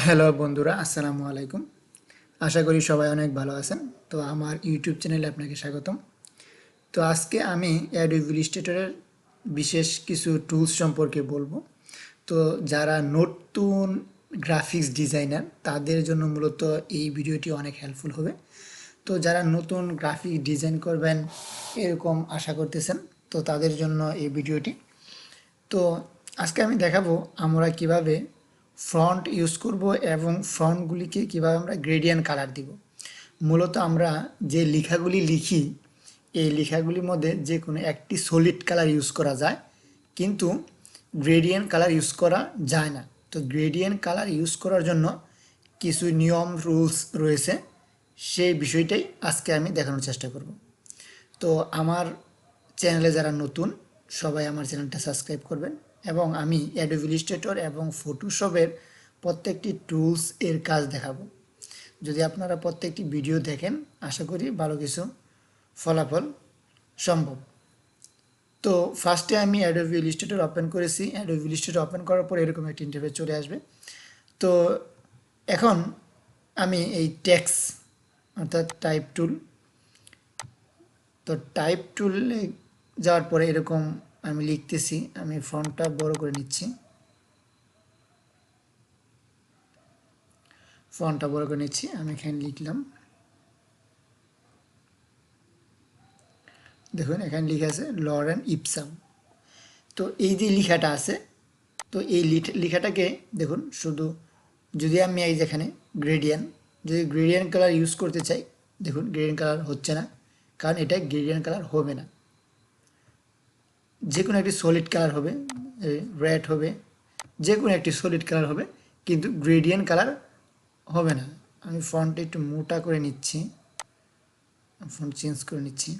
Hello বন্ধুরা, আসসালামু আলাইকুম। আশা করি সবাই অনেক ভালো আছেন। তো আমার ইউটিউব চ্যানেলে আপনাকে স্বাগতম। তো আজকে আমি অ্যাডোবি ইলাস্ট্রেটরের বিশেষ কিছু টুলস সম্পর্কে বলবো। তো যারা নতুন গ্রাফিক্স ডিজাইনার তাদের জন্য মূলত এই ভিডিওটি অনেক হেল্পফুল হবে। তো যারা নতুন গ্রাফিক ডিজাইন করবেন এরকম আশা করতেছেন, তো তাদের জন্য এই ভিডিওটি। তো আজকে আমি দেখাবো আমরা কিভাবে ফন্ট ইউজ করব এবং ফন্টগুলিকে কিভাবে আমরা গ্রেডিয়েন্ট কালার দিব। মূলত আমরা যে লেখাগুলি লিখি এই লেখাগুলির মধ্যে যে কোনো একটি সলিড কালার ইউজ করা যায়, কিন্তু গ্রেডিয়েন্ট কালার ইউজ করা যায় না। তো গ্রেডিয়েন্ট কালার ইউজ করার জন্য কিছু নিয়ম রুলস রয়েছে, সেই বিষয়টাই আজকে আমি দেখানোর চেষ্টা করব। তো আমার চ্যানেলে যারা নতুন সবাই আমার চ্যানেলটা সাবস্ক্রাইব করবেন, এবং আমি অ্যাডোবি ইলাস্ট্রেটর এবং ফটোশপের প্রত্যেকটি টুলস এর কাজ দেখাবো। যদি আপনারা প্রত্যেকটি ভিডিও দেখেন, আশা করি ভালো কিছু ফলাফল সম্ভব। তো ফার্স্টে আমি অ্যাডোবি ইলাস্ট্রেটর ওপেন করেছি। অ্যাডোবি ইলাস্ট্রেটর ওপেন করার পর এরকম একটি ইন্টারফেস চলে আসবে। তো এখন আমি এই টেক্সট অর্থাৎ টাইপ টুল, তো টাইপ টুলে যাওয়ার পরে এরকম আমি লিখতেছি, আমি ফন্টটা বড় করে নিচ্ছি। আমি এখানে লিখলাম, দেখুন এখানে লিখে আছে লরেন ইপসাম। তো এই যে লেখাটা আছে, তো এই লেখাটাকে দেখুন, শুধু যদি আমি এই যেখানে গ্রেডিয়ান, যদি গ্রেডিয়ান কালার ইউজ করতে চাই, দেখুন গ্রেডিয়ান কালার হচ্ছে না, কারণ এটা গ্রেডিয়ান কালার হবে না। যে কোনো একটি সলিড কালার হবে, রেড হবে, যে কোনো একটি সলিড কালার হবে, কিন্তু গ্রেডিয়ান কালার হবে না। আমি ফন্টটা একটু মোটা করে নিচ্ছি, ফন্ট চেঞ্জ করে নিচ্ছি।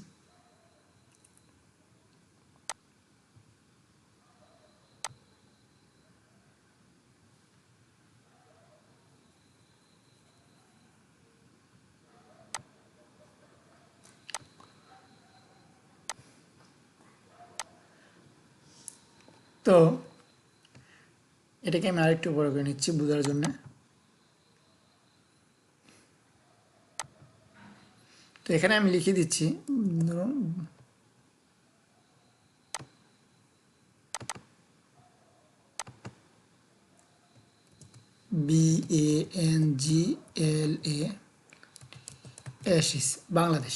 তো এটাকে আমি আরেকটু বড় করে নিচ্ছি বোঝার জন্য। তো এখানে আমি লিখে দিচ্ছি, ধরুন BANGLASH বাংলাদেশ।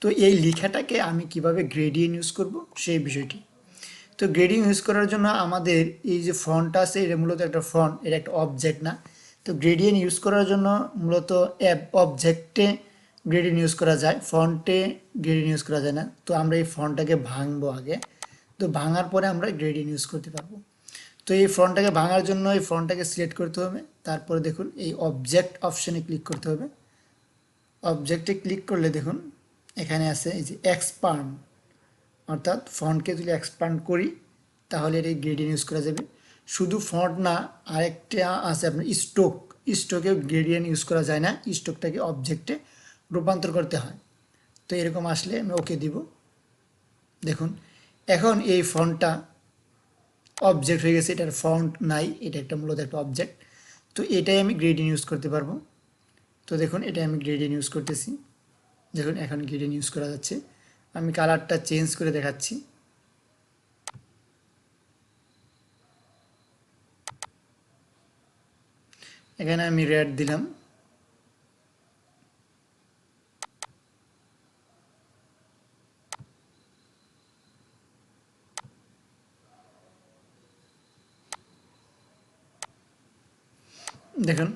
তো এই লেখাটাকে আমি কিভাবে গ্রেডিয়েন্ট ইউজ করব সেই বিষয়টি। তো গ্রেডিয়েন্ট ইউজ করার জন্য আমাদের এই যে ফন্টটা আছে, এটা মূলত একটা ফন্ট, এটা একটা অবজেক্ট না। তো গ্রেডিয়েন্ট ইউজ করার জন্য মূলত অবজেক্টে গ্রেডিয়েন্ট ইউজ করা যায়, ফন্টে গ্রেডিয়েন্ট ইউজ করা যায় না। তো আমরা এই ফন্টটাকে ভাঙবো আগে, তো ভাঙার পরে আমরা গ্রেডিয়েন্ট ইউজ করতে পারবো। তো এই ফন্টটাকে ভাঙার জন্য এই ফন্টটাকে সিলেক্ট করতে হবে, তারপরে দেখুন এই অবজেক্ট অপশানে ক্লিক করতে হবে। অবজেক্টে ক্লিক করলে দেখুন এখানে আছে এই যে এক্সপান্ড, অর্থাৎ ফন্টকে যদি এক্সপান্ড করি তাহলে এটা গ্রেডিয়েন্ট ইউজ করা যাবে। শুধু ফন্ট না, আরেকটা আছে আপনার স্ট্রোক, স্ট্রোকে গ্রেডিয়েন্ট ইউজ করা যায় না, স্ট্রোকটাকে অবজেক্টে রূপান্তর করতে হয়। তো এরকম আসলে আমি ওকে দিব। দেখুন এখন এই ফন্টটা অবজেক্ট হয়ে গেছে, এটার ফন্ট নাই, এটা একটা মূলত একটা অবজেক্ট। তো এটাই আমি গ্রেডিয়েন্ট ইউজ করতে পারবো। তো দেখুন এটা আমি গ্রেডিয়েন্ট ইউজ করতেছি, দেখুন এখন গ্রেডিয়েন্ট ইউজ করা যাচ্ছে। আমি কালারটা চেঞ্জ করে দেখাচ্ছি। এখানে আমি রেড দিলাম। দেখুন,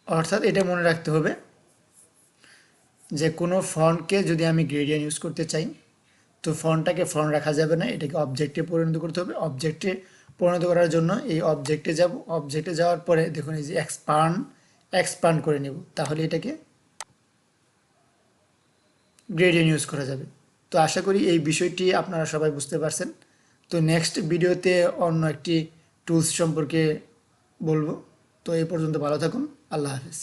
অর্থাৎ এটা মনে রাখতে হবে যে কোনো ফন্টকে যদি আমি গ্রেডিয়েন্ট ইউজ করতে চাই, তো ফন্টটাকে ফন্ট রাখা যাবে না, এটাকে অবজেক্টে পরিণত করতে হবে। অবজেক্টে পরিণত করার জন্য এই অবজেক্টে যাব, অবজেক্টে যাওয়ার পরে দেখুন এই যে এক্সপান্ড করে নেব, তাহলে এটাকে গ্রেডিয়েন্ট ইউজ করা যাবে। তো আশা করি এই বিষয়টি আপনারা সবাই বুঝতে পারছেন। তো নেক্সট ভিডিওতে অন্য একটি টুলস সম্পর্কে বলবো। তো এই পর্যন্ত ভালো থাকুন, আল্লাহ হাফেজ।